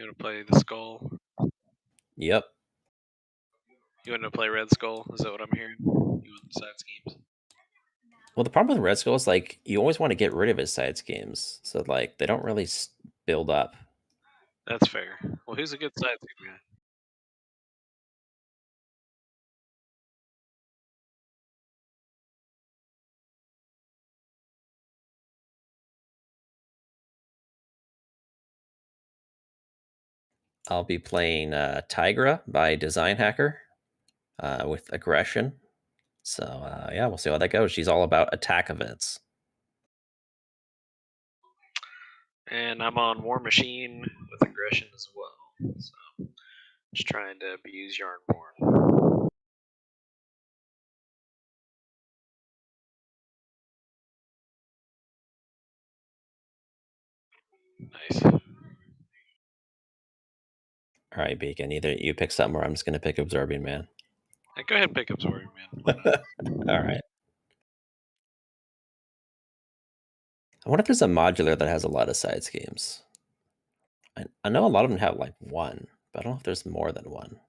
You want to play the skull? Yep. You want to play red skull? Is that what I'm hearing? You want side schemes? Well, the problem with Red Skull is like you always want to get rid of his side schemes, so like they don't really build up. That's fair. Well, who's a good side scheme guy? I'll be playing Tigra by Design Hacker with aggression. So yeah, we'll see how that goes. She's all about attack events. And I'm on War Machine with aggression as well. So just trying to abuse Yarnborn. Nice. All right, Beacon. Either you pick something, or I'm just going to pick Absorbing Man. Hey, go ahead and pick up Absorbing Man. All right. I wonder if there's a modular that has a lot of side schemes. I know a lot of them have like one, but I don't know if there's more than one.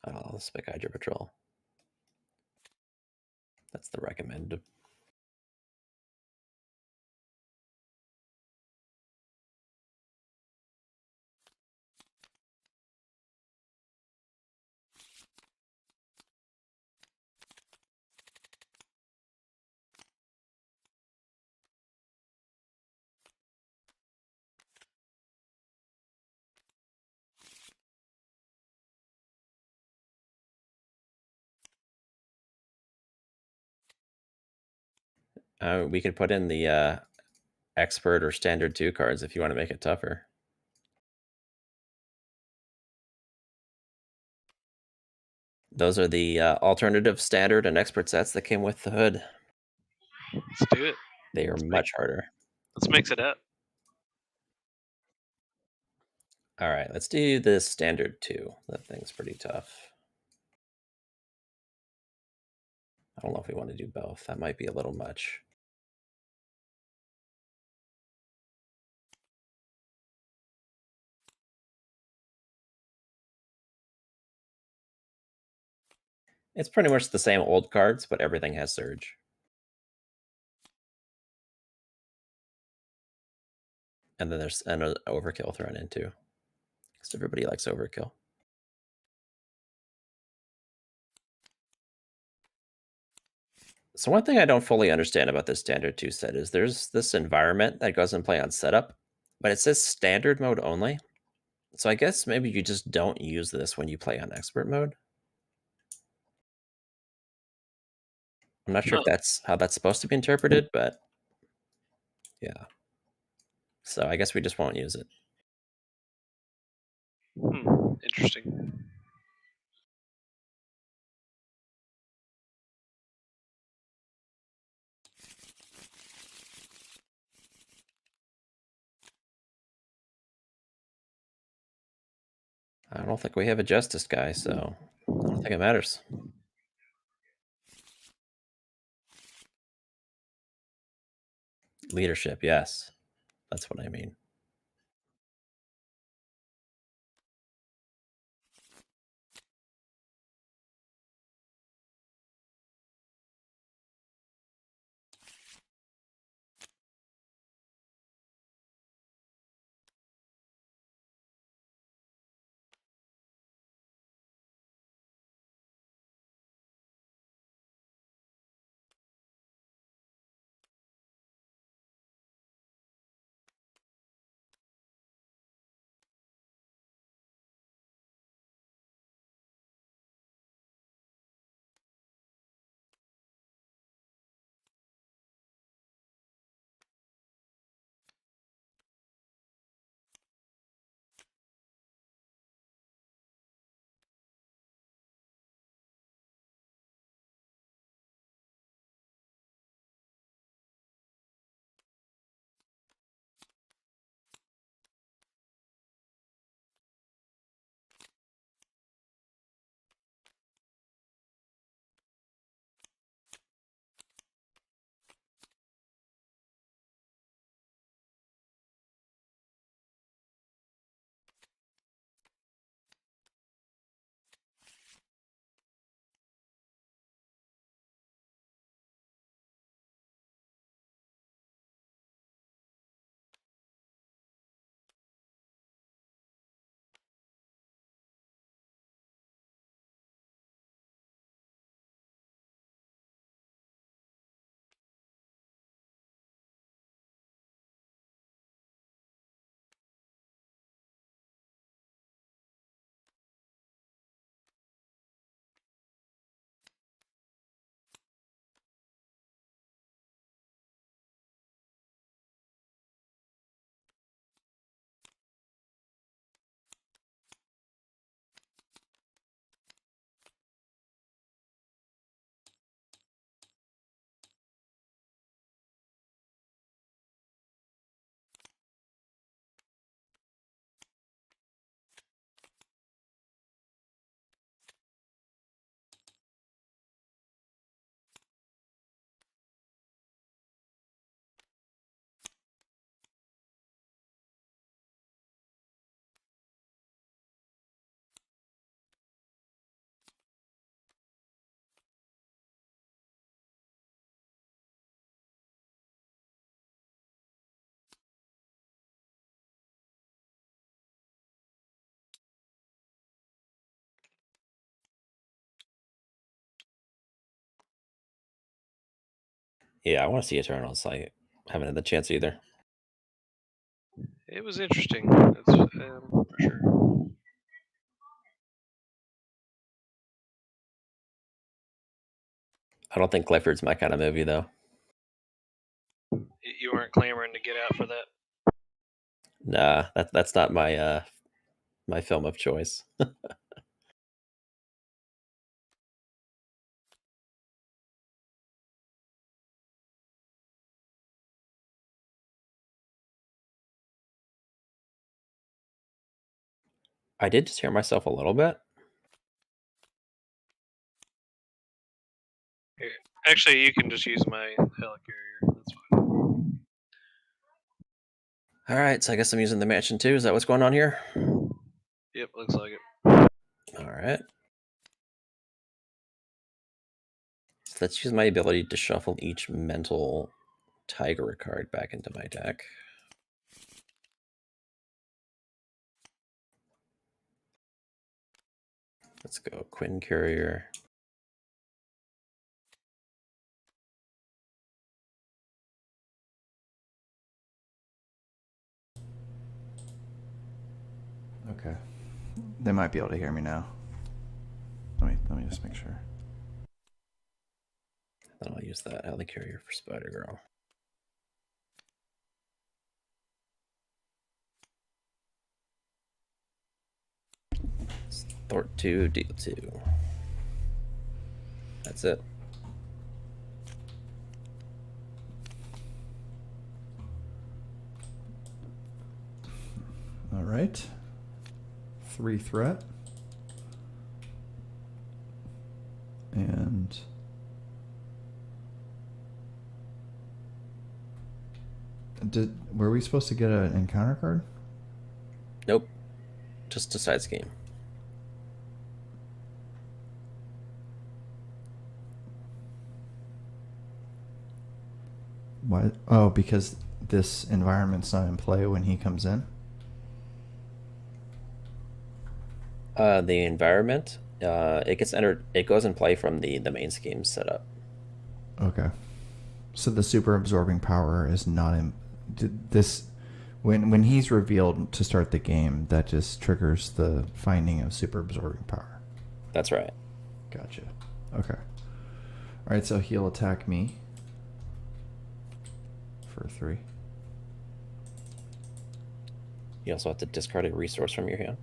Oh, let's pick Hydro Patrol. That's the recommended. We could put in the expert or standard 2 cards if you want to make it tougher. Those are the alternative standard and expert sets that came with the hood. Let's do it. They are much harder. Let's mix it up. All right, let's do the standard 2. That thing's pretty tough. I don't know if we want to do both. That might be a little much. It's pretty much the same old cards, but everything has Surge. And then there's an overkill thrown in too. Because everybody likes overkill. So one thing I don't fully understand about this standard 2 set is there's this environment that goes in play on setup, but it says standard mode only. So I guess maybe you just don't use this when you play on expert mode. I'm not sure if that's how that's supposed to be interpreted, but yeah. So I guess we just won't use it. Interesting. I don't think we have a justice guy, so I don't think it matters. Leadership, yes. That's what I mean. Yeah, I want to see Eternals. I haven't had the chance either. It was interesting. That's for sure. I don't think Clifford's my kind of movie, though. You weren't clamoring to get out for that. Nah, that's not my my film of choice. I did just hear myself a little bit. Here. Actually, you can just use my helicarrier. That's fine. All right, so I guess I'm using the mansion too. Is that what's going on here? Yep, looks like it. All right. So let's use my ability to shuffle each mental tiger card back into my deck. Let's go Quinn Courier. Okay. They might be able to hear me now. Let me just make sure. Then I'll use that helicarrier for Spider Girl. Thort 2, deal 2. That's it. All right. 3 threat. And were we supposed to get an encounter card? Nope. Just a side scheme. Why? Oh, because this environment's not in play when he comes in? The environment, it gets entered. It goes in play from the main scheme setup. Okay. So the super absorbing power is not in this. When he's revealed to start the game, that just triggers the finding of super absorbing power. That's right. Gotcha. Okay. All right, so he'll attack me for 3. You also have to discard a resource from your hand.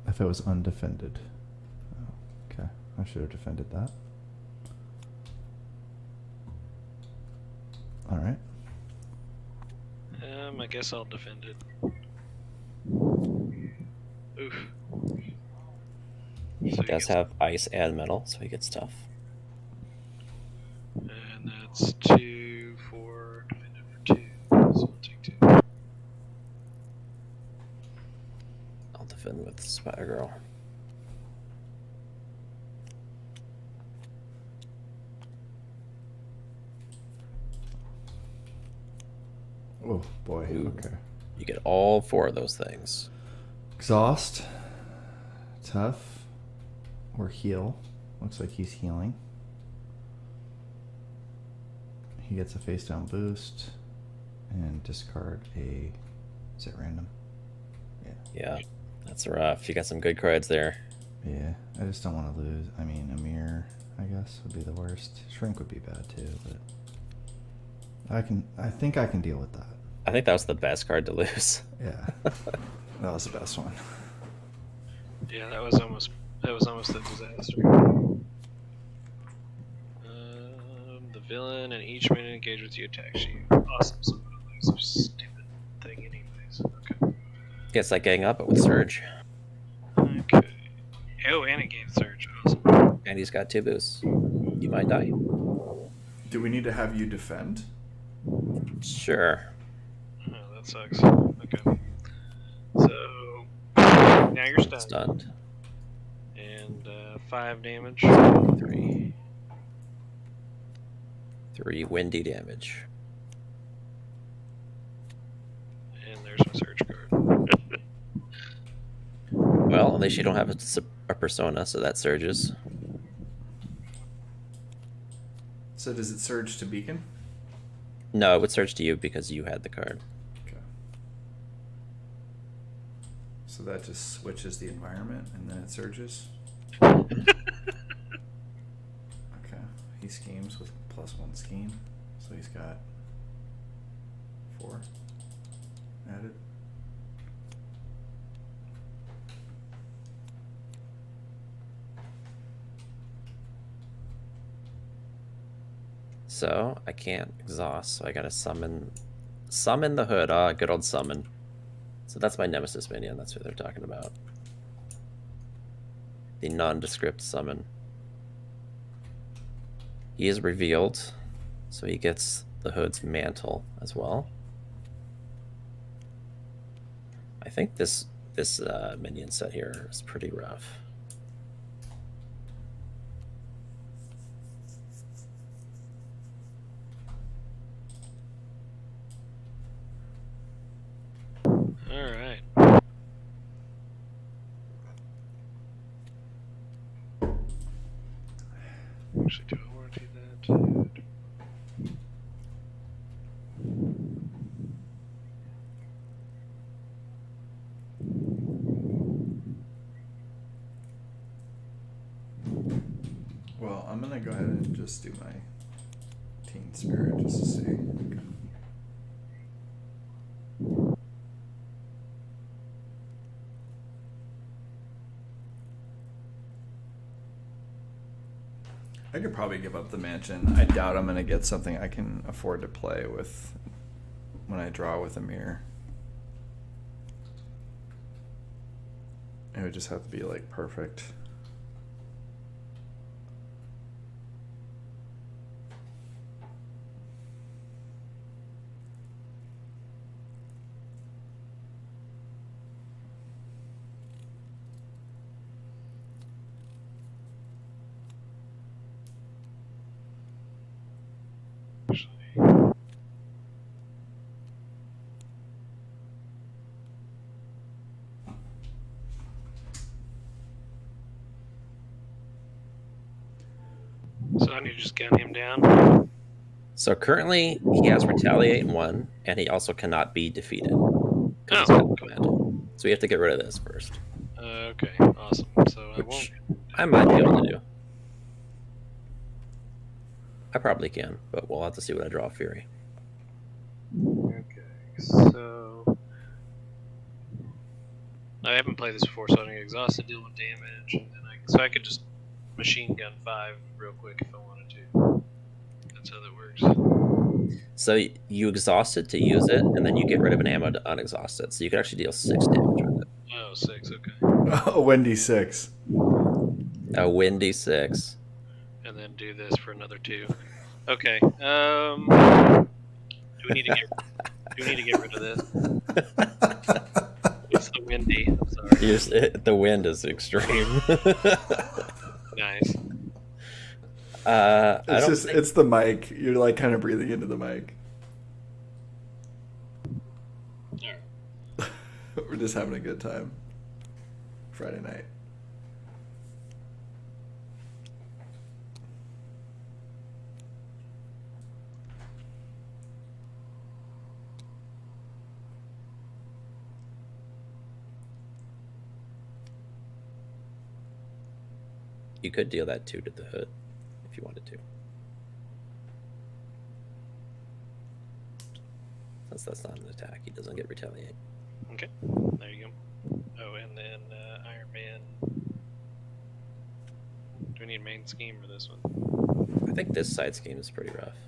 If it was undefended. Oh, okay. I should have defended that. All right. I guess I'll defend it. Oof. He So does have ice and metal, so he gets tough. And that's 2, 4, divided for 2. So I'll take 2. I'll defend with Spider Girl. Oh, boy. Ooh. Okay. You get all 4 of those things. Exhaust. Tough. Or heal. Looks like he's healing. He gets a face down boost. And discard a... Is it random? Yeah, that's rough. You got some good cards there. Yeah, I just don't want to lose. I mean, Amir, I guess, would be the worst. Shrink would be bad too, but I think I can deal with that. I think that was the best card to lose. Yeah, that was the best one. Yeah, that was almost a disaster. The villain and each minute engage with you attacks you. Awesome. So I'm gonna lose this stupid thing anyways. Okay. Yeah, it's like getting up, but with Surge. Okay. Oh, and it gave Surge. Awesome. And he's got 2 boosts. You might die. Do we need to have you defend? Sure. Oh, that sucks. Okay. So now you're stunned. Stunned. And 5 damage. 3 windy damage. And there's my Surge card. Well, least you don't have a persona, so that surges. So does it surge to beacon? No, it would surge to you because you had the card. Okay. So that just switches the environment and then it surges? Okay. He schemes with +1 scheme. So he's got 4 added. So I can't exhaust, so I gotta summon the hood. Ah, good old summon. So that's my nemesis minion. That's what they're talking about. The nondescript summon. He is revealed, so he gets the hood's mantle as well. I think this minion set here is pretty rough. All right. Actually, do I want to do that? Well, I'm gonna go ahead and just do my Teen Spirit just to see. I could probably give up the mansion. I doubt I'm gonna get something I can afford to play with when I draw with a mirror. It would just have to be like perfect. So I need to just gun him down. So currently he has retaliate in 1, and he also cannot be defeated. Oh, cool. So we have to get rid of this first. Okay, awesome. So I won't. I might be able to do. I probably can, but we'll have to see what I draw Fury. Okay, so I haven't played this before, so I don't get exhausted, deal with damage, and then so I could just machine gun 5 real quick if I wanted to. That's how that works. So you exhaust it to use it, and then you get rid of an ammo to unexhaust it. So you can actually deal 6 damage with it. Oh, 6, okay. A windy 6. A windy 6. And then do this for another 2. Okay. Do we need to get rid of this? It's the windy. I'm sorry. The wind is extreme. Nice. It's the mic. You're like kind of breathing into the mic. Alright. We're just having a good time. Friday night. You could deal that 2 to the hood if you wanted to. Since that's not an attack, he doesn't get retaliate. Okay. There you go. Oh, and then Iron Man. Do we need main scheme for this one? I think this side scheme is pretty rough.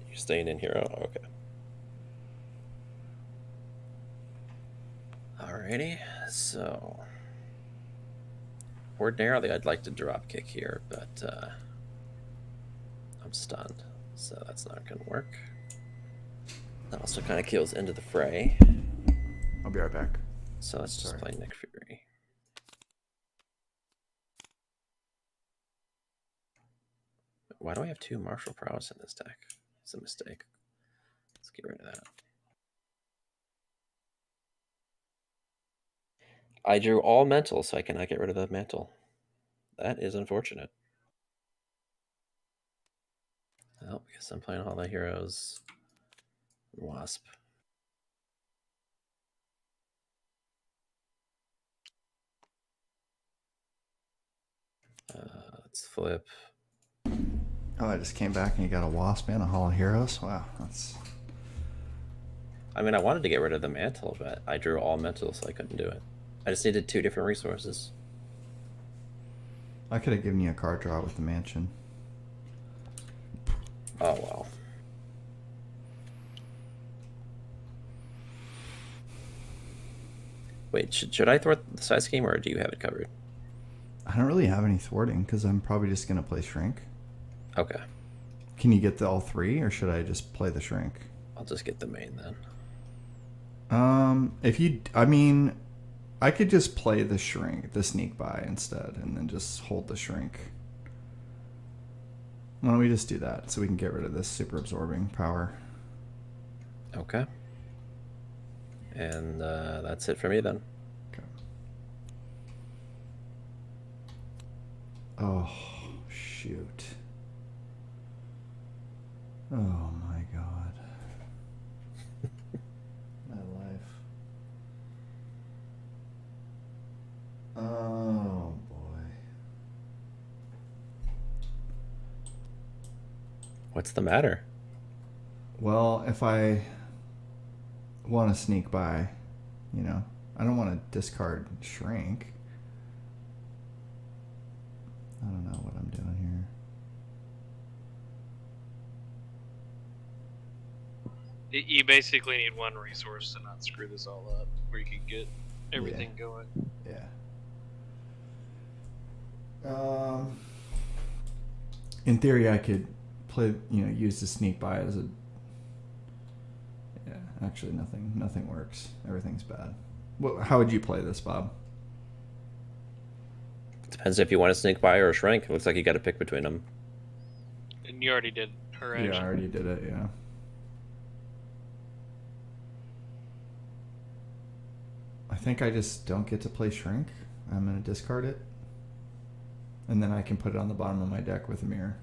You're staying in hero? Okay. Alrighty, so ordinarily I'd like to drop kick here, but I'm stunned, so that's not going to work. That also kind of kills into the fray. I'll be right back. So let's just play Nick Fury. Why do I have 2 martial prowess in this deck? It's a mistake. Let's get rid of that. I drew all mental, so I cannot get rid of the mantle. That is unfortunate. Well, I guess I'm playing all the heroes. Wasp. Let's flip. Oh, I just came back and you got a Wasp and a Hall of Heroes? Wow, that's... I mean, I wanted to get rid of the mantle, but I drew all mental, so I couldn't do it. I just needed 2 different resources. I could have given you a card draw with the mansion. Oh, well. Wait, should I thwart the side scheme, or do you have it covered? I don't really have any thwarting because I'm probably just going to play Shrink. Okay. Can you get all 3, or should I just play the Shrink? I'll just get the main then. If you... I mean, I could just play the Shrink, the Sneak By instead, and then just hold the Shrink. Why don't we just do that so we can get rid of this super absorbing power? Okay. And that's it for me then. Okay. Oh, shoot. Oh my god. My life. Oh boy. What's the matter? Well, if I want to sneak by, you know, I don't want to discard Shrink. I don't know what I'm doing here. You basically need 1 resource to not screw this all up, where you can get everything going. Yeah. In theory, I could play, use the sneak by as a... Yeah, actually, nothing works. Everything's bad. How would you play this, Bob? Depends if you want to sneak by or a shrink. It looks like you got to pick between them. And you already did her action. Yeah, I already did it, yeah. I think I just don't get to play Shrink. I'm going to discard it. And then I can put it on the bottom of my deck with a mirror.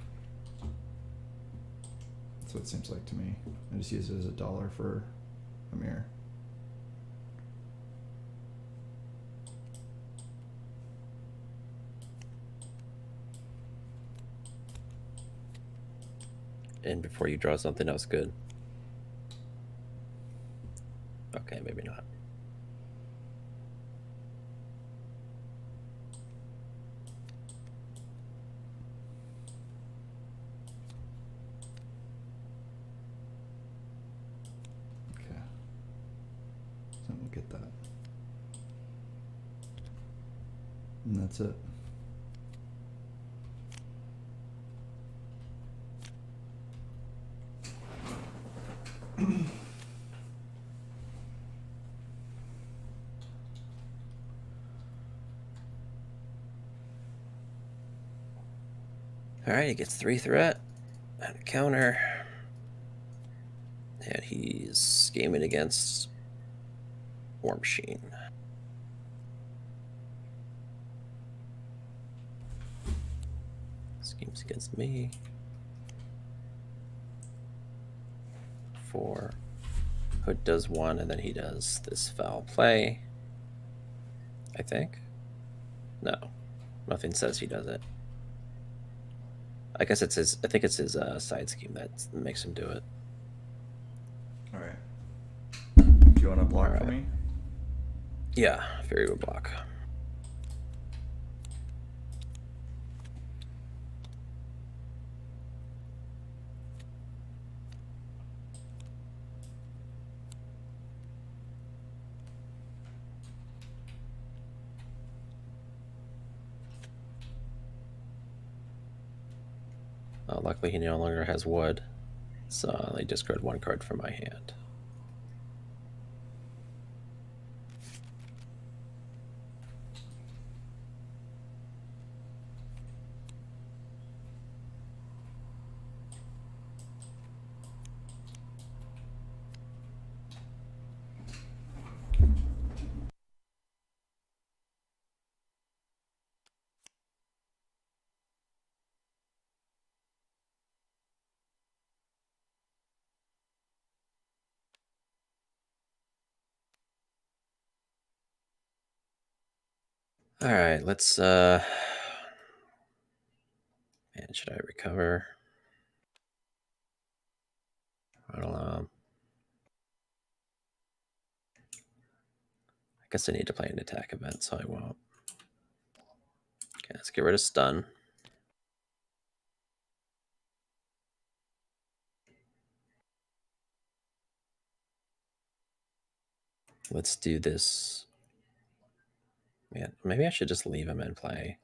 That's what it seems like to me. I just use it as $1 for a mirror. And before you draw something else good. Okay, maybe not. Okay. So we'll get that. And that's it. Alright, he gets 3 threat and a counter. And he's scheming against War Machine. Schemes against me. 4. Hood does 1, and then he does this foul play. I think. No. Nothing says he does it. I guess it's his. I think it's his side scheme that makes him do it. All right. Do you want to block for me? Yeah, Fury would block. Luckily, he no longer has wood, so I discard 1 card from my hand. All right, let's man, should I recover? I don't know. I guess I need to play an attack event, so I won't. Okay, let's get rid of stun. Let's do this. Man, maybe I should just leave him in play.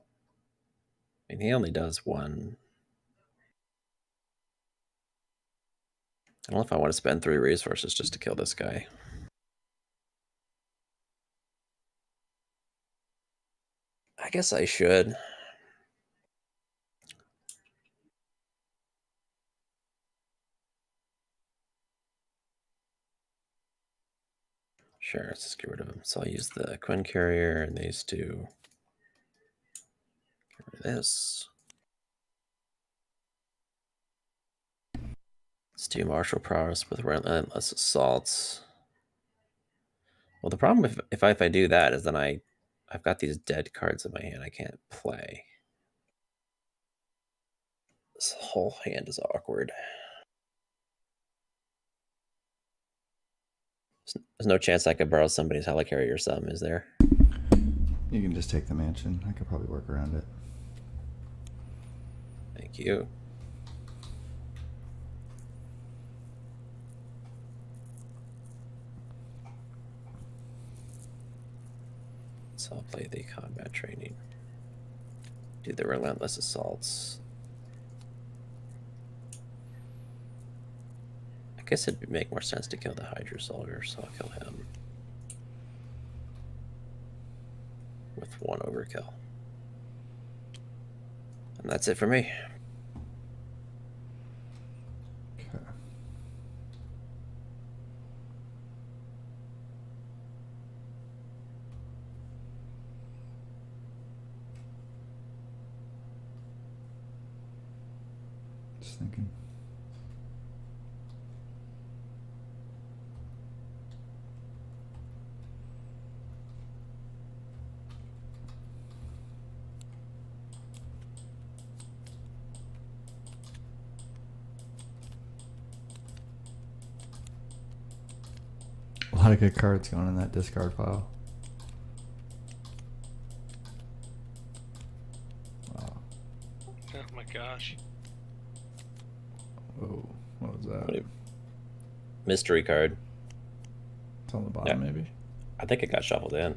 I mean, he only does one. I don't know if I want to spend 3 resources just to kill this guy. I guess I should. Sure, let's just get rid of him. So I'll use the Quinn Carrier and these two. Get rid of this. Let's do Martial Prowess with Relentless Assaults. Well, the problem if I do that is then I've got these dead cards in my hand I can't play. This whole hand is awkward. There's no chance I could borrow somebody's Helicarrier or something, is there? You can just take the mansion. I could probably work around it. Thank you. So I'll play the combat training. Do the relentless assaults. I guess it'd make more sense to kill the Hydra Soldier, so I'll kill him. With 1 overkill. And that's it for me. Okay. Just thinking. A lot of good cards going in that discard pile. Wow. Oh my gosh. Whoa. What was that? Mystery card. It's on the bottom, maybe? I think it got shuffled in.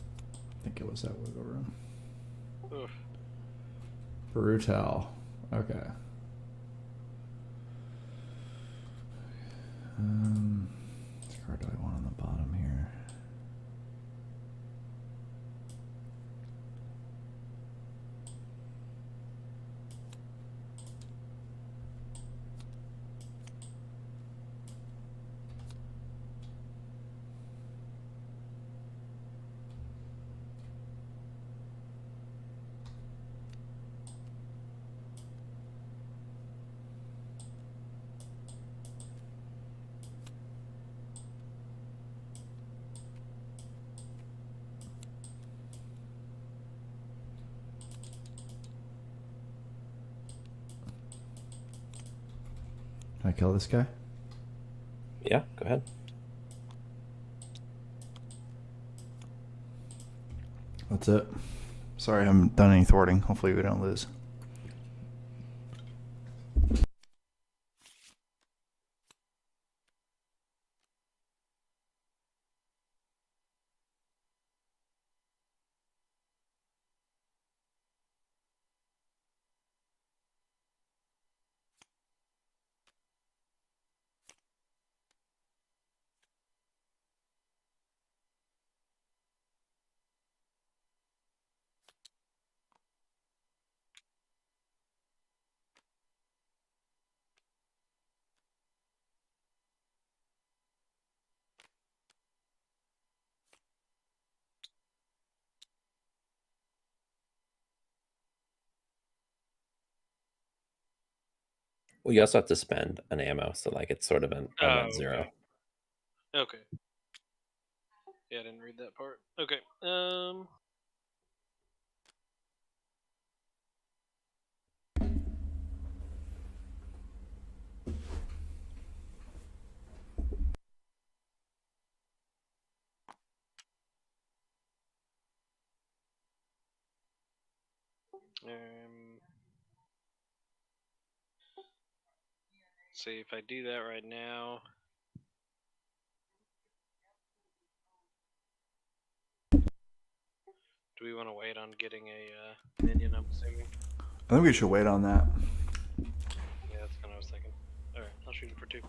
I think it was that wiggle room. Oof. Brutal. Okay. Which card do I want on the bottom here? Can I kill this guy? Yeah, go ahead. That's it. Sorry, I haven't done any thwarting. Hopefully we don't lose. Well, you also have to spend an ammo, so like it's sort of a net zero. Okay. Yeah, I didn't read that part. Okay. See if I do that right now. Do we want to wait on getting a minion? I'm assuming. I think we should wait on that. Yeah, that's kind of what I was thinking. All right, I'll shoot it for 2.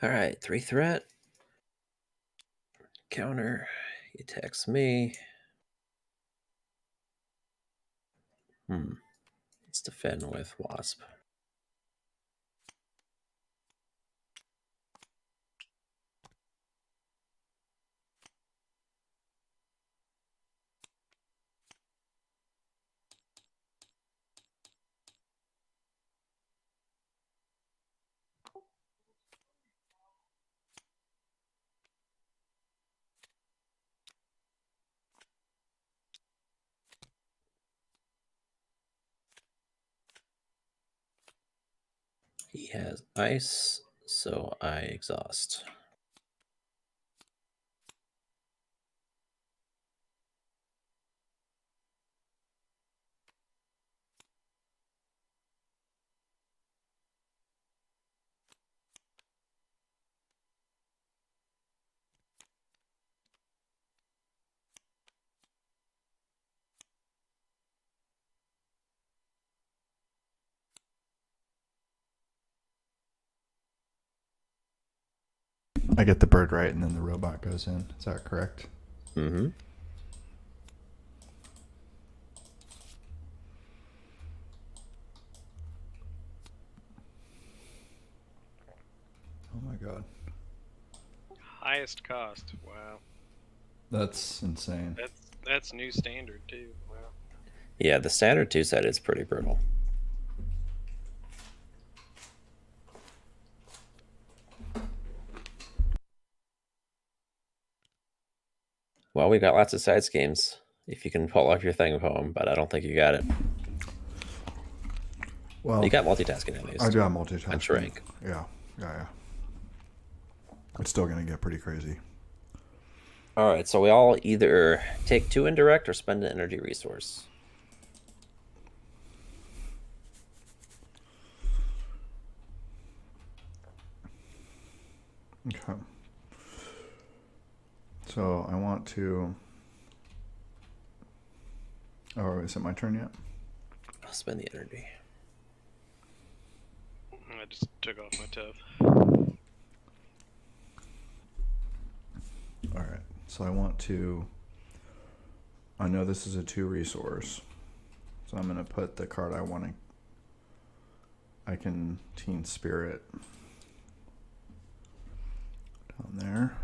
All right, 3 threat. Counter. He attacks me. Let's defend with Wasp. He has ice, so I exhaust. I get the bird right, and then the robot goes in. Is that correct? Mm-hmm. Oh my god. Highest cost. Wow. That's insane. That's new standard too. Wow. Yeah, the standard 2 set is pretty brutal. Well, we got lots of side schemes if you can pull off your thing home, but I don't think you got it. Well, you got multitasking at least. I do have multitasking. And shrink. Yeah. It's still going to get pretty crazy. All right, so we all either take 2 indirect or spend an energy resource. Okay. So I want to... Oh, is it my turn yet? I'll spend the energy. I just took off my tough. All right. So I want to... I know this is a 2 resource. So I'm going to put the card I want to... I can Teen Spirit down there.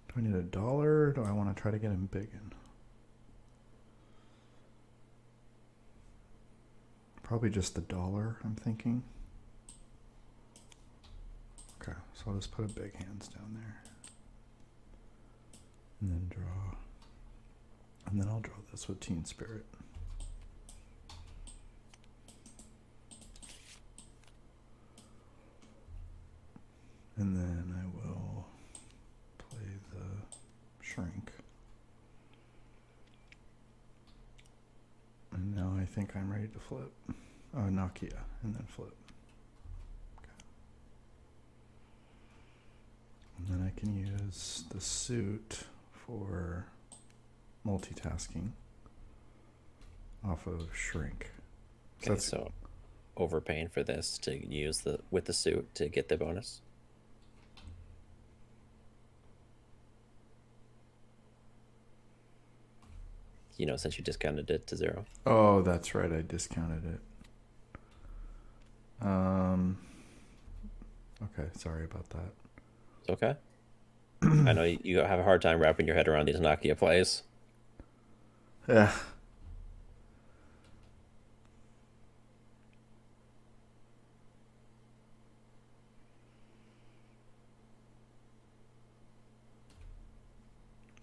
Do I need $1 or do I want to try to get him big in? Probably just $1, I'm thinking. Okay, so I'll just put a big hands down there. And then draw. And then I'll draw this with Teen Spirit. And then I will play the Shrink. And now I think I'm ready to flip. Nokia, and then flip. Okay. And then I can use the suit for multitasking off of Shrink. Okay, so overpaying for this to use with the suit to get the bonus. Since you discounted it to 0. Oh, that's right. I discounted it. Okay, sorry about that. It's okay. I know you have a hard time wrapping your head around these Nokia plays. Yeah.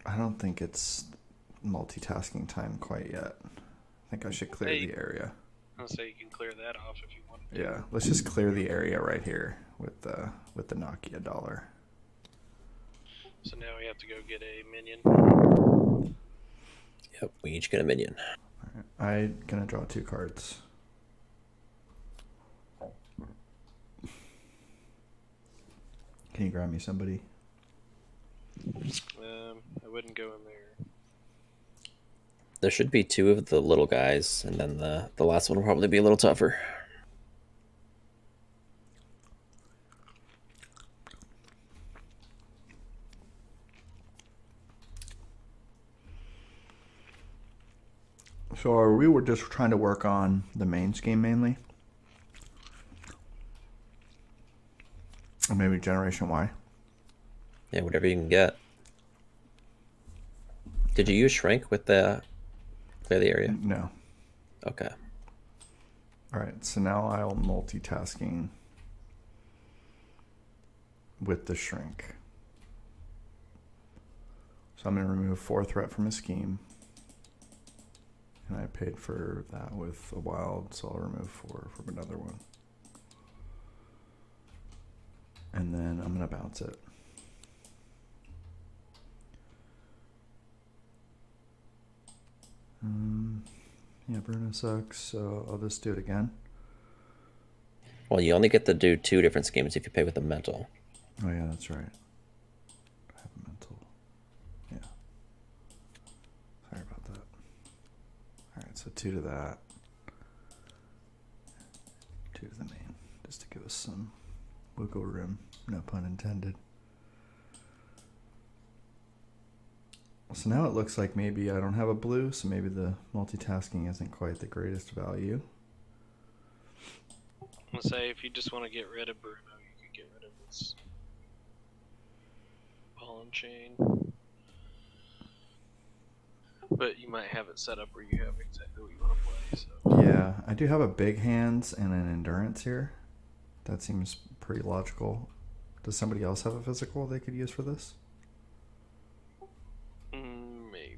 I don't think it's multitasking time quite yet. I think I should clear the area. I'll say you can clear that off if you want to. Yeah, let's just clear the area right here with the Nokia dollar. So now we have to go get a minion. Yep, we each get a minion. All right, I'm gonna draw 2 cards. Can you grab me somebody? I wouldn't go in there. There should be 2 of the little guys, and then the last one will probably be a little tougher. So we were just trying to work on the main scheme mainly. Or maybe Generation Y. Yeah, whatever you can get. Did you use Shrink with the clear the area? No. Okay. All right, so now I'll multitasking with the Shrink. So I'm going to remove 4 threat from a scheme. And I paid for that with a wild, so I'll remove 4 from another one. And then I'm going to bounce it. Yeah, Bruno sucks, so I'll just do it again. Well, you only get to do 2 different schemes if you pay with a mental. Oh yeah, that's right. I have a mental. Yeah. Sorry about that. Alright, so 2 to that. 2 to the main. Just to give us some wiggle room. No pun intended. So now it looks like maybe I don't have a blue, so maybe the multitasking isn't quite the greatest value. Let's say if you just want to get rid of Bruno, you could get rid of this ball and chain. But you might have it set up where you have exactly what you want to play. So. Yeah, I do have a big hands and an endurance here. That seems pretty logical. Does somebody else have a physical they could use for this? Maybe.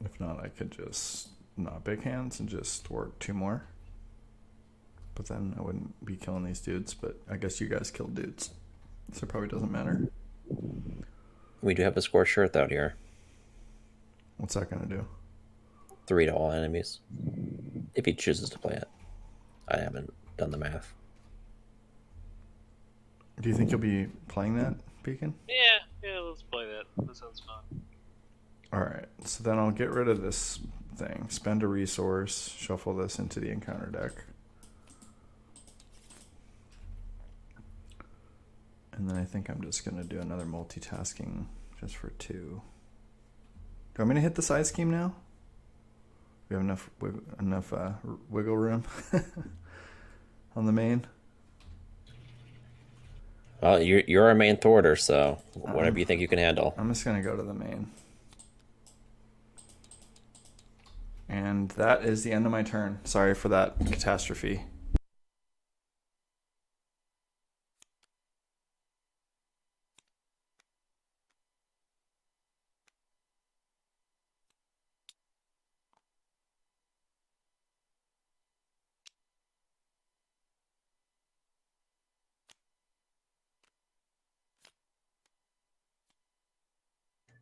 If not, I could just not big hands and just work 2 more. But then I wouldn't be killing these dudes, but I guess you guys kill dudes. So it probably doesn't matter. We do have a score shirt out here. What's that going to do? 3 to all enemies. If he chooses to play it. I haven't done the math. Do you think you'll be playing that, Beacon? Yeah, let's play that. That sounds fun. Alright, so then I'll get rid of this thing. Spend a resource, shuffle this into the encounter deck. And then I think I'm just going to do another multitasking just for 2. Do I want me to hit the side scheme now? We have enough wiggle room on the main? Well, you're our main thwarter, so whatever you think you can handle. I'm just going to go to the main. And that is the end of my turn. Sorry for that catastrophe.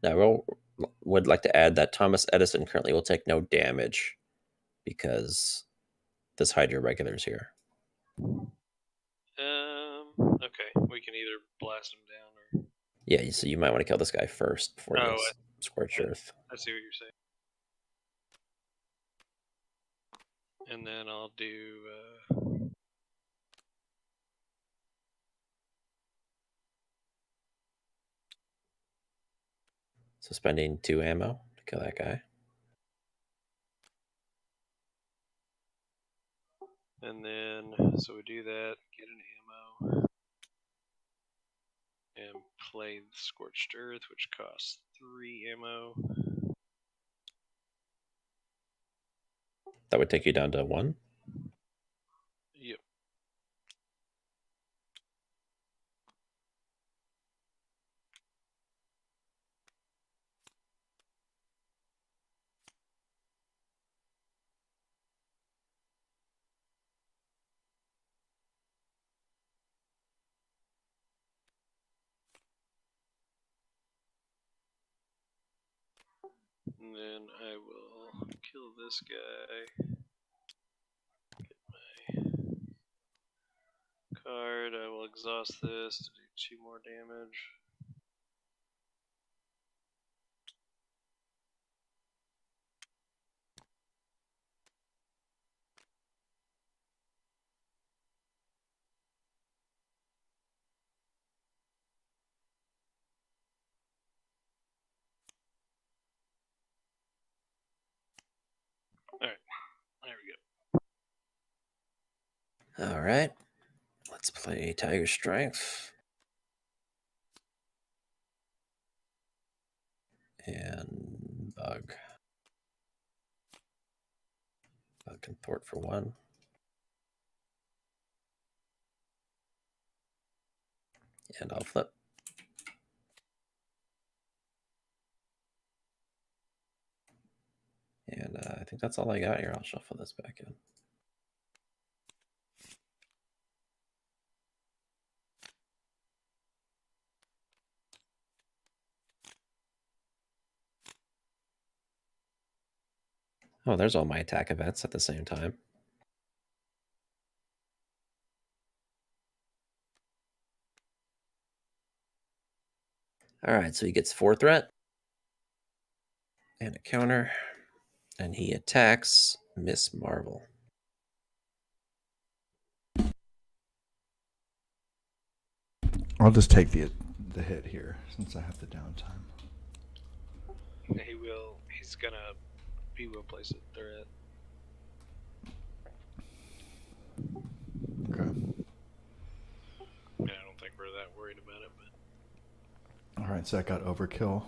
Now, we would like to add that Thomas Edison currently will take no damage because this Hydra regular is here. Okay, we can either blast him down or Yeah, so you might want to kill this guy first before Oh, this Scorched Earth. I see what you're saying. And then I'll do. So spending 2 ammo to kill that guy. And then, so we do that, get an ammo, and play the Scorched Earth, which costs 3 ammo. That would take you down to 1. Yep. And then I will kill this guy. Get my card. I will exhaust this to do 2 more damage. Alright, there we go. All right. Let's play Tiger Strength. And Bug. Bug can thwart for 1. And I'll flip. And I think that's all I got here. I'll shuffle this back in. Oh, there's all my attack events at the same time. All right, so he gets 4 threat and a counter, and he attacks Miss Marvel. I'll just take the hit here since I have the downtime. He will. He's gonna. He will place a threat. Okay. Yeah, I don't think we're that worried about it, but. All right, so I got overkill,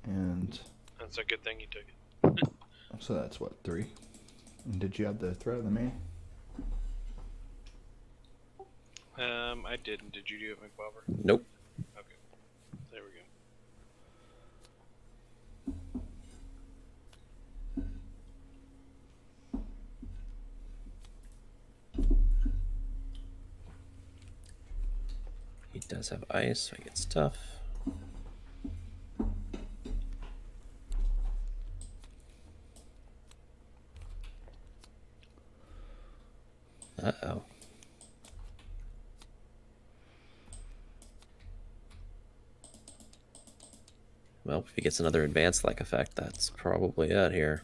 and That's a good thing you took it. so that's what, 3. And did you have the threat of the main? I didn't. Did you do it, McBobber? Nope. Okay. There we go. He does have ice, so he gets tough. Uh-oh. Well, if he gets another advanced-like effect, that's probably it here.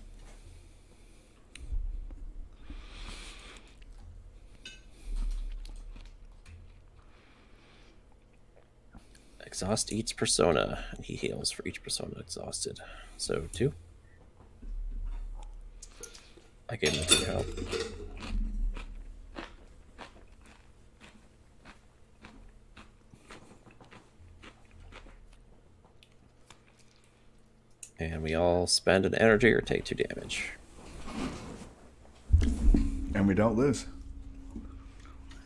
Exhaust each persona, and he heals for each persona exhausted. So 2. I gave him 2 health. And we all spend an energy or take 2 damage. And we don't lose.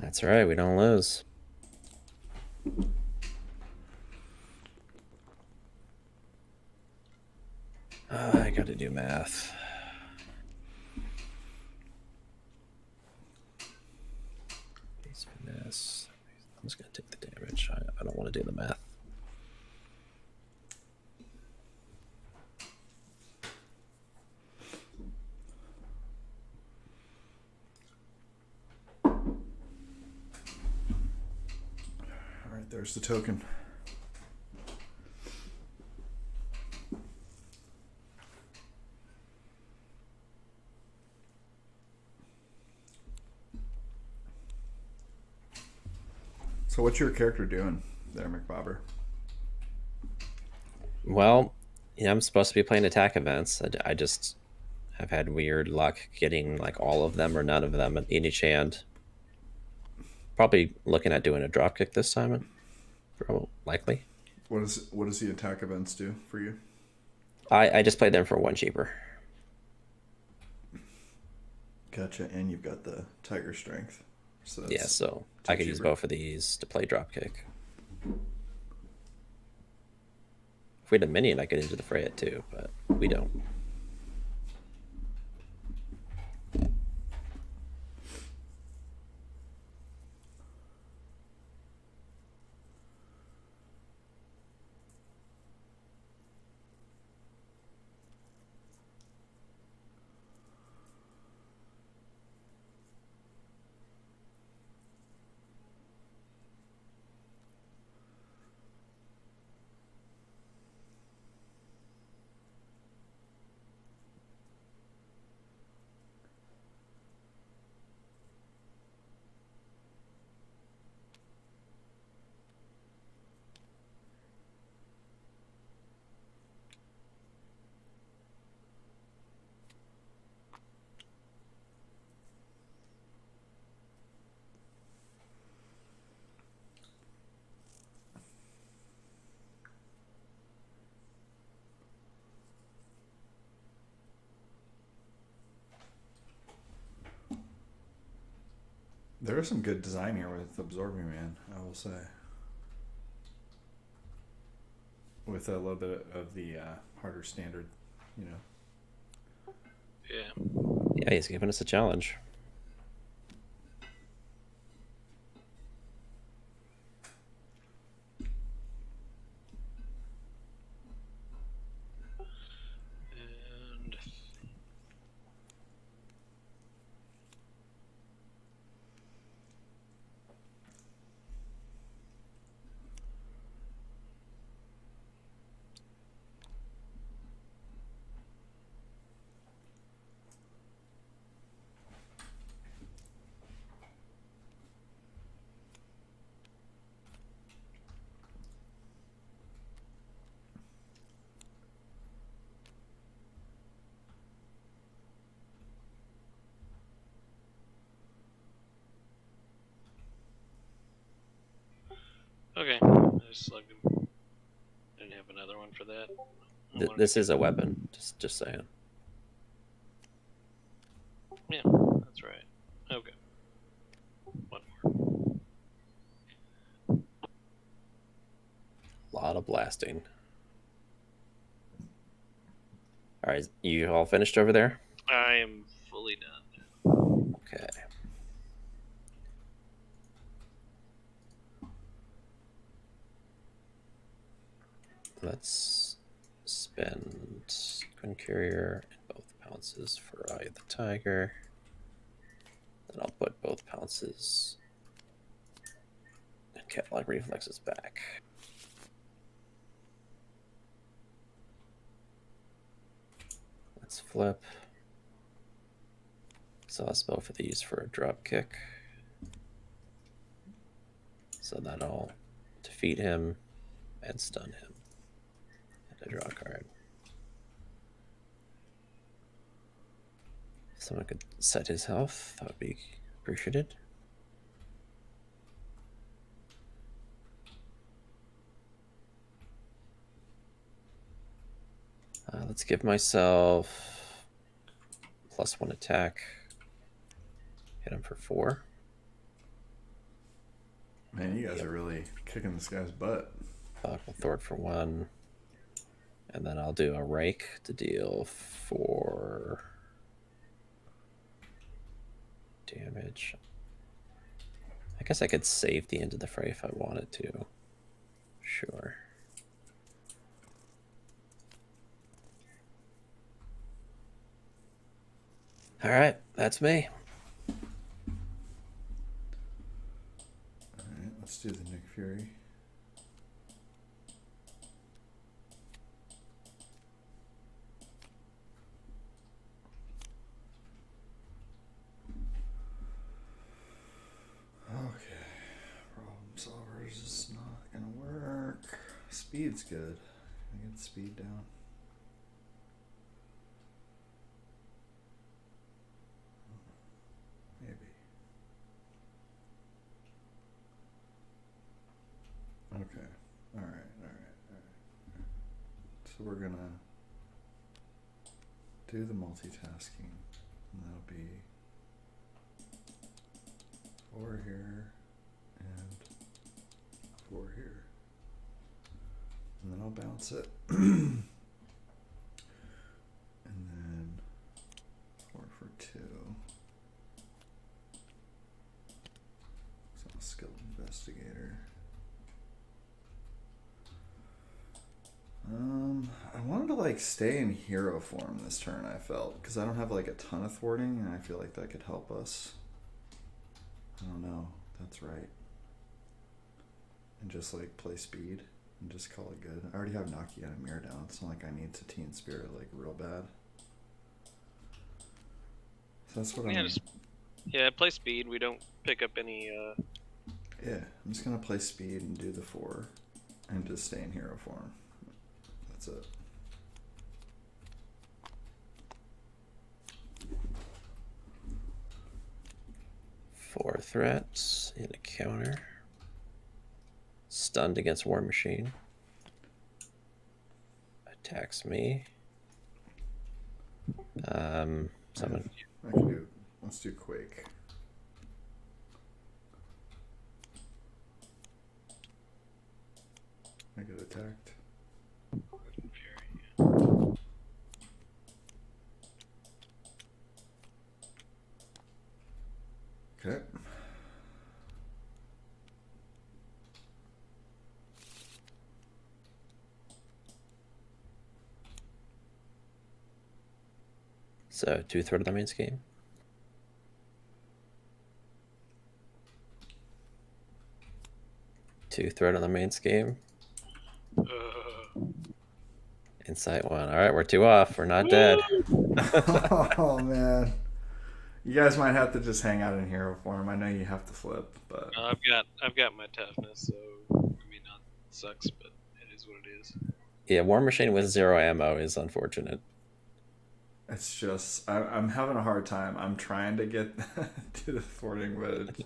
That's right, we don't lose. I gotta do math. Base finesse. I'm just gonna take the damage. I don't want to do the math. All right, there's the token. So what's your character doing there, McBobber? Well, yeah, I'm supposed to be playing attack events. I just have had weird luck getting like all of them or none of them in each hand. Probably looking at doing a dropkick this time, likely. What does the attack events do for you? I just played them for 1 cheaper. Gotcha, and you've got the Tiger Strength. So Yeah, so I could use both of these to play dropkick. If we had a minion, I could enter the fray it too, but we don't. There is some good design here with Absorbing Man, I will say. With a little bit of the harder standard, you know. Yeah. Yeah, he's giving us a challenge. And okay, I just slugged him. Didn't have another one for that. This is a weapon, just saying. Yeah, that's right. Okay. One more. A lot of blasting. All right, you all finished over there? I am fully done. Okay. Let's spend Twin Courier and both pounces for Eye of the Tiger. Then I'll put both pounces and Cat-like Reflexes back. Let's flip. So that's both of these for a drop kick. So that'll defeat him and stun him. And I draw a card. If someone could set his health, that would be appreciated. Let's give myself +1 attack. Hit him for 4. Man, you guys are really kicking this guy's butt. Buckle Thwart for 1. And then I'll do a rake to deal 4 damage. I guess I could save the end of the fray if I wanted to. Sure. All right, that's me. All right, let's do the Nick Fury. Okay, problem solver. Speed's good. I get speed down. Maybe. Okay. All right. So we're gonna do the multitasking, and that'll be 4 here and 4 here, and then I'll bounce it, and then 4 for 2. So skilled investigator. I wanted to like stay in hero form this turn, I felt, because I don't have like a ton of thwarting, and I feel like that could help us. I don't know. That's right. And just like play speed and just call it good. I already have Naki and Amir down. It's not like I need Satine Spirit like real bad. So that's what yeah, play speed. We don't pick up any. Yeah, I'm just gonna play speed and do the 4, and just stay in hero form. That's it. Four threats in a counter. Stunned against War Machine. Attacks me. Summon. I can do. Let's do Quake. I get attacked. Okay. So 2 threat of the main scheme. Two threat on the main scheme. Insight 1. All right, we're 2 off. We're not dead. Oh man, you guys might have to just hang out in hero form. I know you have to flip, but I've got my toughness, so I mean, not sucks, but it is what it is. Yeah, War Machine with 0 ammo is unfortunate. it's just I'm having a hard time. I'm trying to get to the thwarting wedge.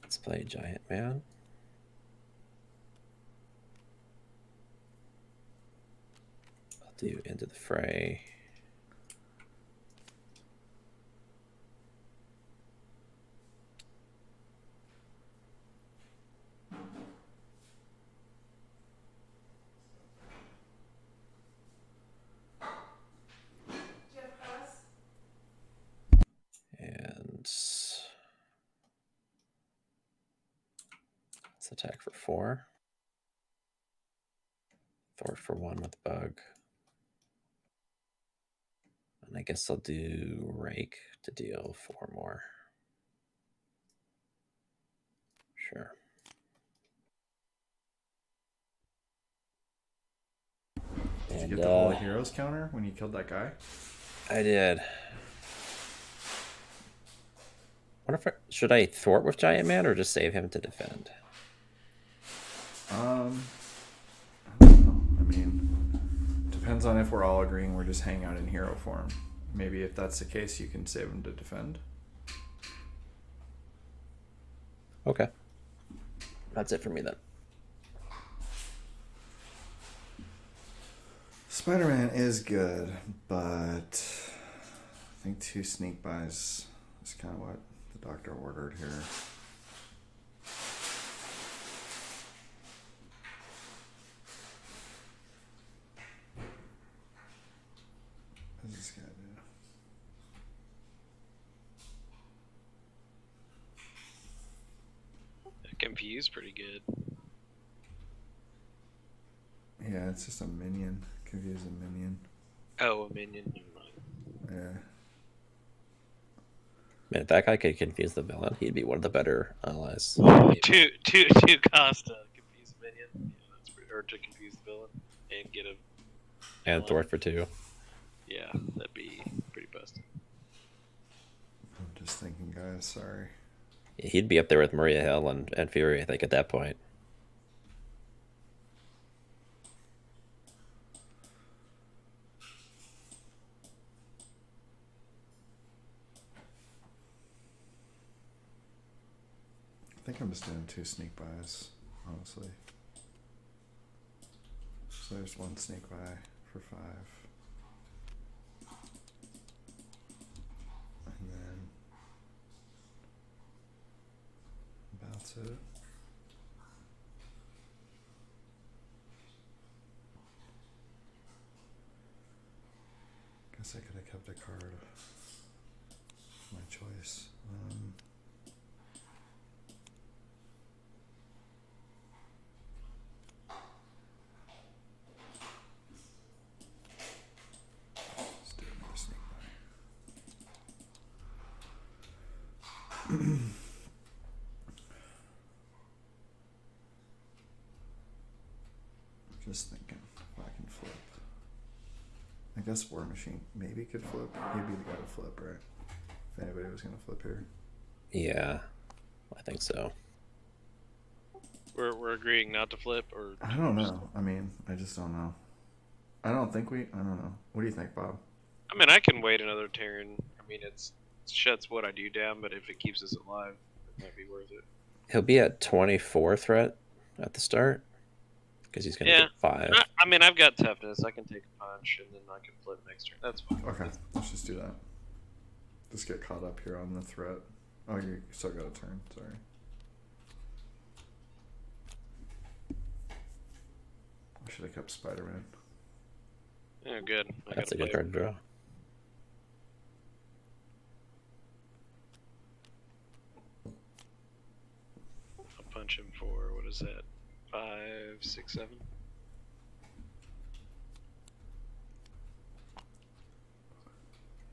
Let's play Giant Man. I'll do Into the Fray. And let's attack for 4. Thwart for 1 with Bug. And I guess I'll do Rake to deal 4 more. Sure. Did you get the Holy Heroes counter when you killed that guy? I did. Should I thwart with Giant Man or just save him to defend? I don't know. I mean, depends on if we're all agreeing we're just hanging out in hero form. Maybe if that's the case, you can save him to defend. Okay. That's it for me then. Spider-Man is good, but I think 2 sneak buys is kind of what the doctor ordered here. What does this guy do? Confused, pretty good. Yeah, it's just a minion. Confuse a minion. Oh, a minion. Never mind. Yeah. Man, if that guy could confuse the villain, he'd be one of the better allies. Two cost confuse a minion. Yeah, that's pretty, or to confuse the villain and get a. And thwart for 2. Yeah, that'd be pretty busted. I'm just thinking, guys. Sorry. He'd be up there with Maria Hill and Fury, I think, at that point. I think I'm just doing 2 sneak buys, honestly. So there's 1 sneak buy for 5. And then bounce it. Guess I could have kept a card. My choice. Let's do another sneak buy. Just thinking if I can flip. I guess War Machine maybe could flip. He'd be the guy to flip, right? If anybody was gonna flip here. Yeah, I think so. We're agreeing not to flip, or I don't know. I mean, I just don't know. I don't know. What do you think, Bob? I mean, I can wait another turn. I mean, it shuts what I do down, but if it keeps us alive, it might be worth it. He'll be at 24 threat at the start because he's going to get 5. I mean, I've got toughness. I can take a punch, and then I can flip next turn. That's fine. Okay, let's just do that. Just get caught up here on the threat. Oh, you still got a turn. Sorry. I should have kept Spider-Man. Oh, good. That's a good card to draw. I'll punch him for, what is that? 5, 6, 7?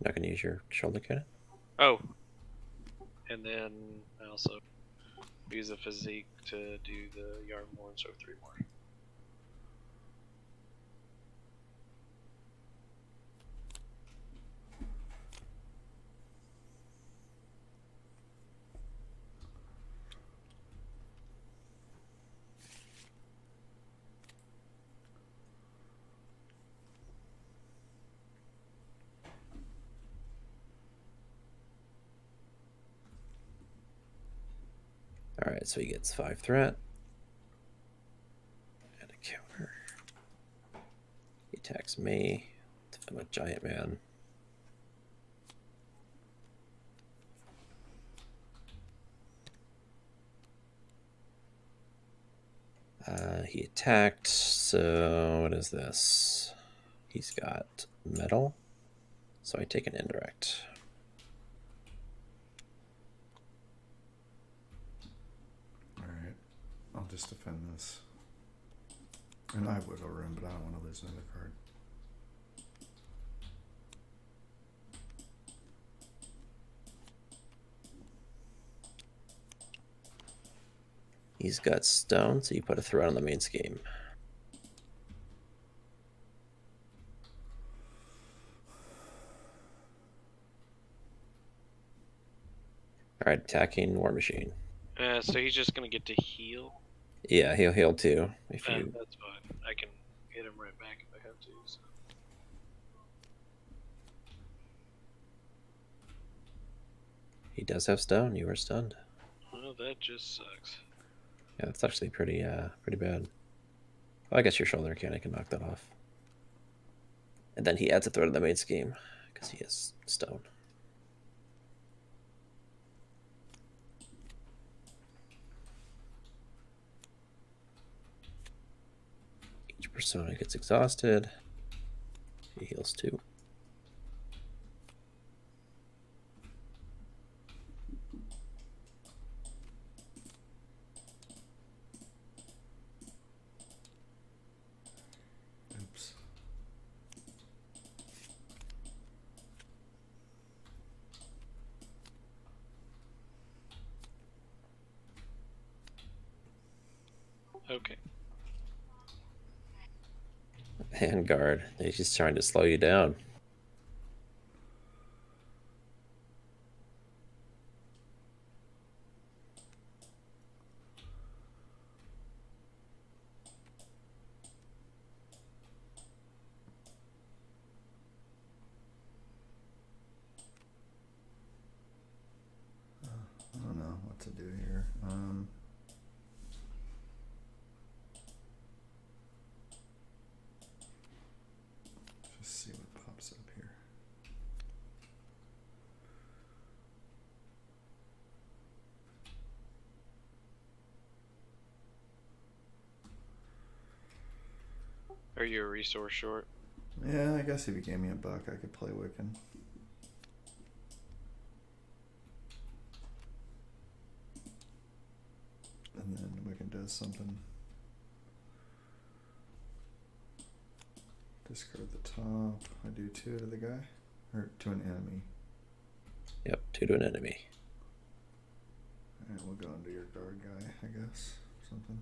Not going to use your shoulder cannon? Oh. And then I also use a physique to do the yarn more, so 3 more. Alright, so he gets 5 threat. And a counter. He attacks me. I'm a giant man. He attacked, so what is this? He's got metal, so I take an indirect. Alright, I'll just defend this. And I have wiggle room, but I don't want to lose another card. He's got stone, so you put a threat on the main scheme. Alright, attacking War Machine. So he's just gonna get to heal? Yeah, he'll heal too. If you... That's fine. I can hit him right back if I have to. So. He does have stone. You are stunned. Well, that just sucks. Yeah, that's actually pretty bad. Well, I guess your shoulder cannon can knock that off. And then he adds a threat to the main scheme because he has stone. Each persona gets exhausted. He heals 2. Oops. Okay. Vanguard. He's just trying to slow you down. to do here. Just see what pops up here. Are you a resource short? Yeah, I guess if you gave me a buck, I could play Wiccan. And then Wiccan does something. Discard the top. I do 2 to the guy? Or to an enemy. Yep, 2 to an enemy. Alright, we'll go into your guard guy, I guess. Something.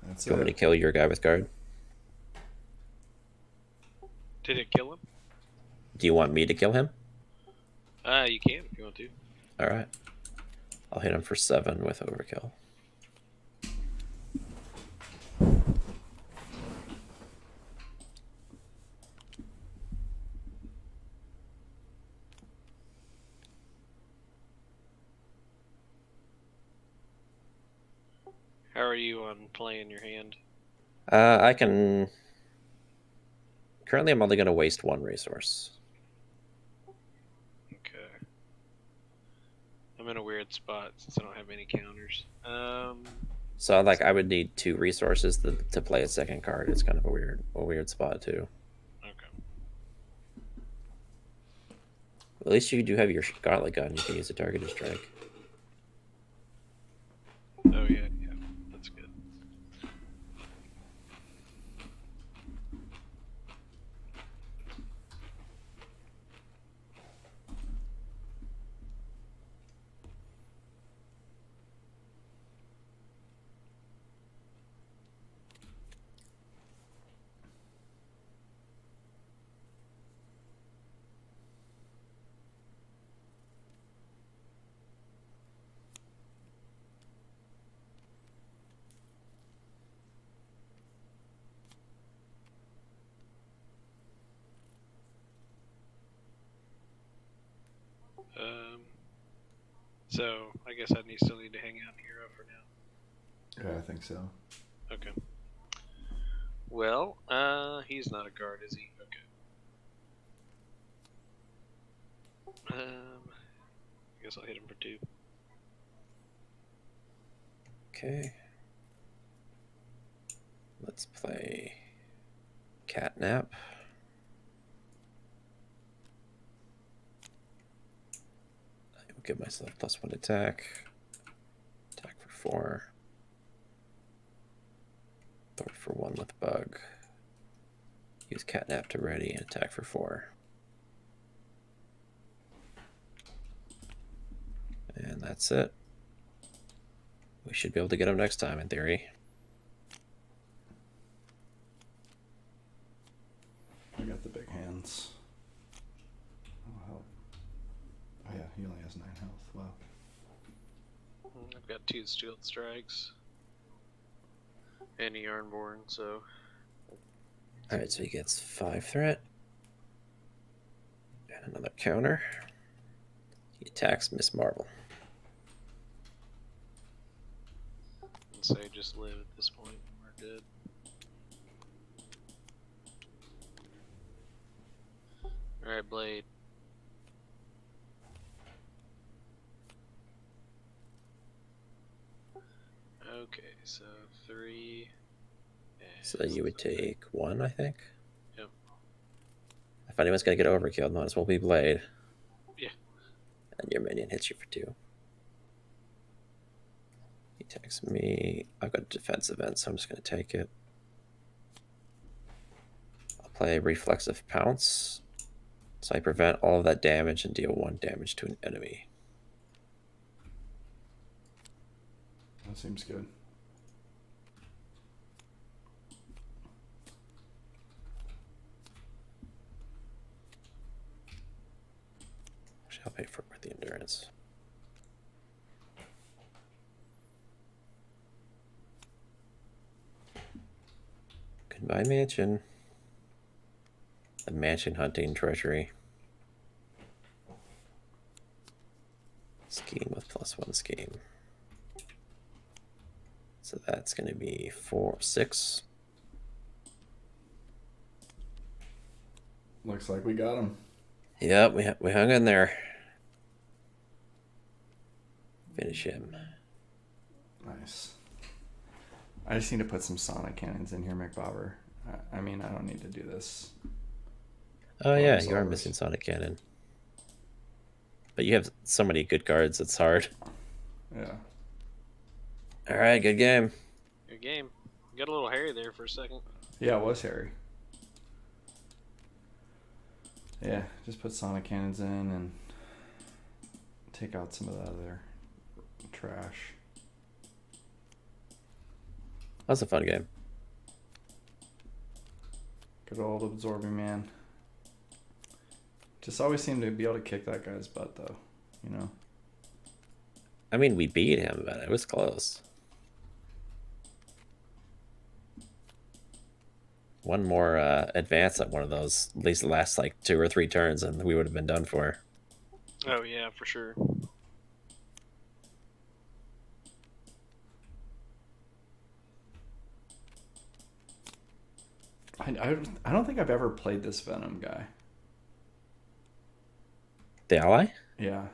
That's Do you want me it. to kill your guy with guard? Did it kill him? Do you want me to kill him? You can if you want to. Alright. I'll hit him for 7 with overkill. How are you on playing your hand? I can... Currently, I'm only going to waste 1 resource. Okay. I'm in a weird spot since I don't have any counters. So, like, I would need 2 resources to play a second card. It's kind of a weird spot, too. Okay. At least you do have your gauntlet gun. You can use a targeted strike. Oh yeah, that's good. So I guess I still need to hang out in Hero for now. Yeah, I think so. Okay. Well, he's not a guard, is he? Okay. I guess I'll hit him for 2. Okay. Let's play Catnap. I will give myself +1 attack. Attack for 4. Throw for 1 with bug. Use Catnap to ready and attack for 4. And that's it. We should be able to get him next time, in theory. I got the big hands. Oh, help. Oh, yeah, he only has 9 health. Wow. I've got 2 Steel Strikes and a Yarnborn, so. Alright, so he gets 5 threat. And another counter. He attacks Miss Marvel. And say just live at this point. We're good. Alright, Blade. Okay, so 3. So you would take 1, I think? Yep. If anyone's going to get overkilled, might as well be Blade. Yeah. And your minion hits you for 2. He attacks me. I've got a defense event, so I'm just going to take it. I'll play Reflexive Pounce. So I prevent all of that damage and deal 1 damage to an enemy. That seems good. Actually, I'll pay for it with the endurance. Goodbye, mansion. The mansion hunting treasury. Scheme with +1 scheme. So that's going to be 4, 6. Looks like we got him. Yep, we hung in there. Finish him. Nice. I just need to put some sonic cannons in here, McBobber. I mean, I don't need to do this. Oh yeah, you are solvers. missing Sonic Cannon. But you have so many good cards, it's hard. Yeah. Alright, good game. Good game. You got a little hairy there for a second. Yeah, it was Harry. Yeah, just put sonic cannons in and take out some of that other trash. That was a fun game. Good old absorbing man. Just always seem to be able to kick that guy's butt, though. You know? I mean, we beat him, but it was close. One more advance at one of those, at least the last like 2 or 3 turns, and we would have been done for. Oh yeah, for sure. I don't think I've ever played this Venom guy. The ally? Yeah.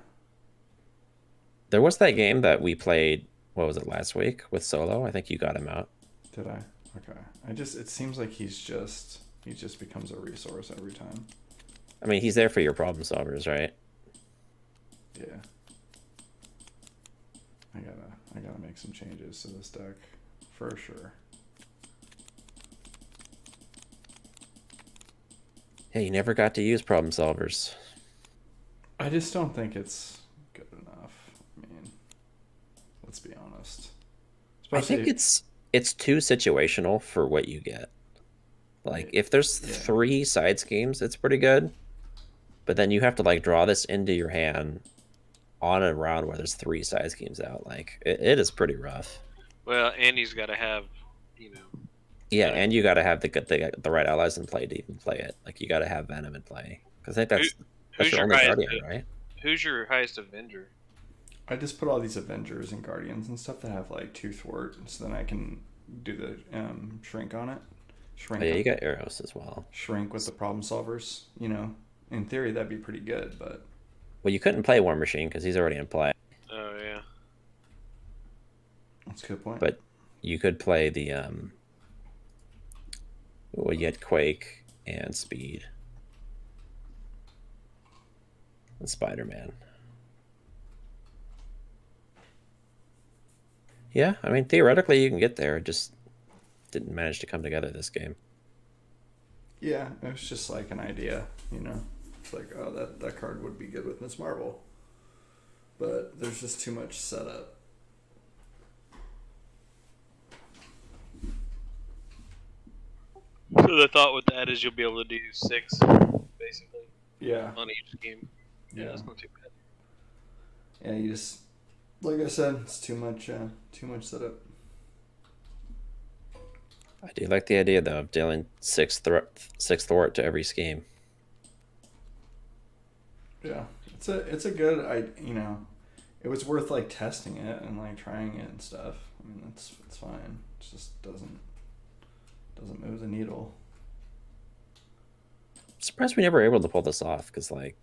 There was that game that we played, what was it, last week with Solo? I think you got him out. Did I? Okay. It seems like he just becomes a resource every time. I mean, he's there for your problem solvers, right? Yeah. I gotta make some changes to this deck for sure. Hey, you never got to use problem solvers. I just don't think it's good enough. I mean, let's be honest. I think it's too situational for what you get. Like, if there's 3 side schemes, it's pretty good. But then you have to like draw this into your hand on a round where there's 3 side schemes out. Like, it is pretty rough. Well, and he's got to have, you know. Yeah, and you got to have the right allies in play to even play it. Like, you got to have Venom in play, because I think that's Who's your your only highest- Guardian, right? Who's your highest Avenger? I just put all these Avengers and Guardians and stuff that have like 2 thwart, so then I can do the shrink on it. Shrink. Oh, yeah, you got Arrows as well. Shrink with the problem solvers. You know, in theory that'd be pretty good, but Well, you couldn't play War Machine because he's already in play. Oh yeah. that's a good point. But you could play the well, you had Quake and Speed and Spider-Man. Yeah, I mean, theoretically you can get there. It just didn't manage to come together this game. yeah, it was just like an idea, you know. It's like, oh, that card would be good with Miss Marvel, but there's just too much setup. So the thought with that is you'll be able to do 6, basically, Yeah, on each game. Yeah, yeah, that's not too bad. yeah. You just, like I said, it's too much setup. I do like the idea though of dealing 6 thwart to every scheme. Yeah, it's a good you know, it was worth like testing it and like trying it and stuff. I mean, it's fine. It just doesn't move the needle. I'm surprised we never were able to pull this off, because like,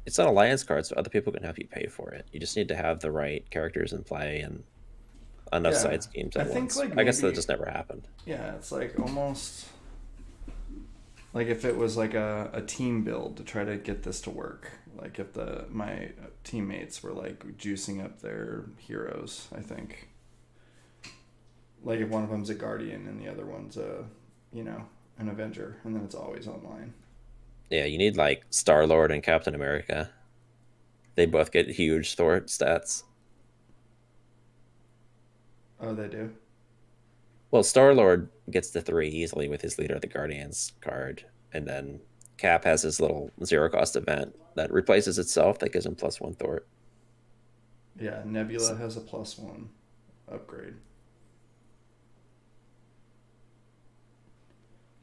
it's not alliance cards, so other people can help you pay for it. You just need to have the right characters in play and enough Yeah, side schemes at I think, once. like, I guess that maybe- just never happened. Yeah, it's like almost like if it was like a team build to try to get this to work. Like if my teammates were like juicing up their heroes, I think. Like if one of them's a Guardian and the other one's an Avenger, and then it's always online. Yeah, you need like Star-Lord and Captain America. They both get huge thwart stats. Oh, they do? Well, Star-Lord gets to 3 easily with his Leader of the Guardians card, and then Cap has his little 0-cost event that replaces itself that gives him +1 thwart. Yeah, Nebula has a +1 upgrade.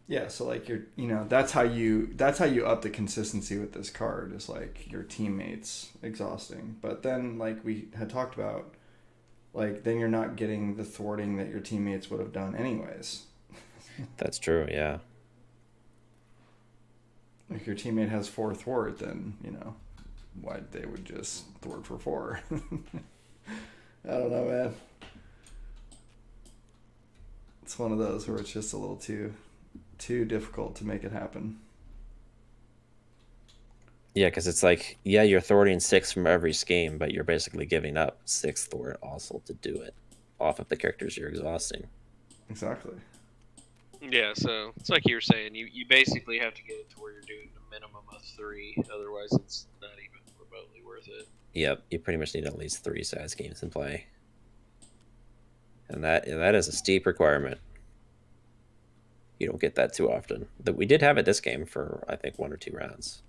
Yeah, so like that's how you up the consistency with this card is like your teammates exhausting. But then like we had talked about, like then you're not getting the thwarting that your teammates would have done anyways. That's true. Yeah. If your teammate has 4 thwart, then why they would just thwart for 4. I don't know, man. It's one of those where it's just a little too difficult to make it happen. Yeah, because it's like, yeah, you're thwarting 6 from every scheme, but you're basically giving up 6 thwart also to do it off of the characters you're exhausting. Exactly. Yeah, so it's like you were saying, you basically have to get it to where you're doing a minimum of 3, otherwise it's not even remotely worth it. Yep, you pretty much need at least 3 side schemes in play. And that is a steep requirement. You don't get that too often. We did have it this game for, I think, 1 or 2 rounds.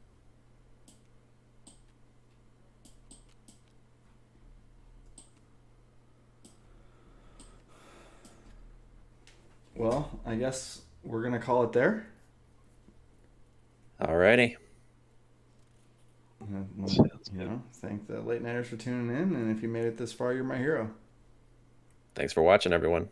Well, I guess we're gonna call it there. Alrighty. Thank the late nighters for tuning in, and if you made it this far, you're my hero. Thanks for watching, everyone.